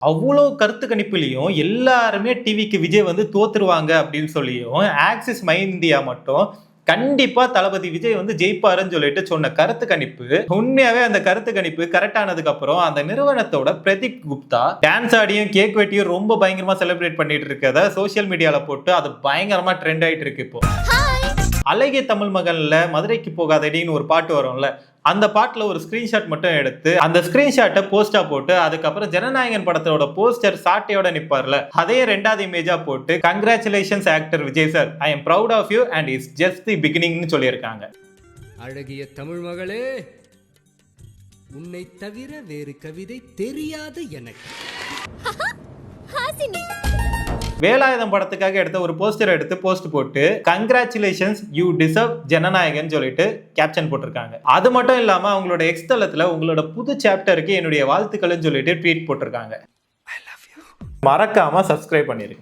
அவ்வளோ கருத்து கணிப்புலயும் எல்லாருமே டிவிக்கு விஜய் வந்து தோத்துருவாங்க அப்படின்னு சொல்லியும் ஆக்சிஸ் மை இந்தியா மட்டும் கண்டிப்பா தளபதி விஜய் வந்து ஜெயிப்பாருன்னு சொல்லிட்டு சொன்ன கருத்து கணிப்பு உண்மையாவே அந்த கருத்து கணிப்பு கரெக்டானதுக்கு அப்புறம் அந்த நிறுவனத்தோட பிரதீப் குப்தா டான்ஸ் ஆடியும் கேக் வெட்டியும் ரொம்ப பயங்கரமா செலிப்ரேட் பண்ணிட்டு இருக்கத சோசியல் மீடியால போட்டு அது பயங்கரமா ட்ரெண்ட் ஆயிட்டு இருக்கு இப்போ. அழகிய தமிழ் மகன்ல மதுரைக்கு போகாதடின்னு ஒரு பாட்டு வரும்ல, அந்த பாட்டுல ஒரு ஸ்கிரீன்ஷாட் மட்டும் எடுத்து அந்த ஸ்கிரீன்ஷாட்டை போஸ்டா போட்டு அதுக்கப்புறம் ஜனநாயகன் படத்தோட போஸ்டர் சாட்டையோட நிப்பார்ல, அதே ரெண்டாவது இமேஜா போட்டு congratulations actor Vijay sir, I am proud of you and it's just the பிகினிங்னு சொல்லியிருக்காங்க. அழகிய தமிழ் மகளே, உன்னை தவிர வேறு கவிதை தெரியாத எனக்கு. வேலாயுதம் படத்துக்காக எடுத்த ஒரு போஸ்டர் எடுத்து போஸ்ட் போட்டு கங்க்ராச்சுலேஷன்ஸ் யூ டிசர்வ் ஜனநாயகன் சொல்லிட்டு கேப்ஷன் போட்டிருக்காங்க. அது மட்டும் இல்லாம அவங்களோட எக்ஸ் தளத்துல உங்களோட புது சாப்டருக்கு என்னுடைய வாழ்த்துக்கள்னு சொல்லிட்டு ட்வீட் போட்டிருக்காங்க. மறக்காம சப்ஸ்கிரைப் பண்ணிருங்க.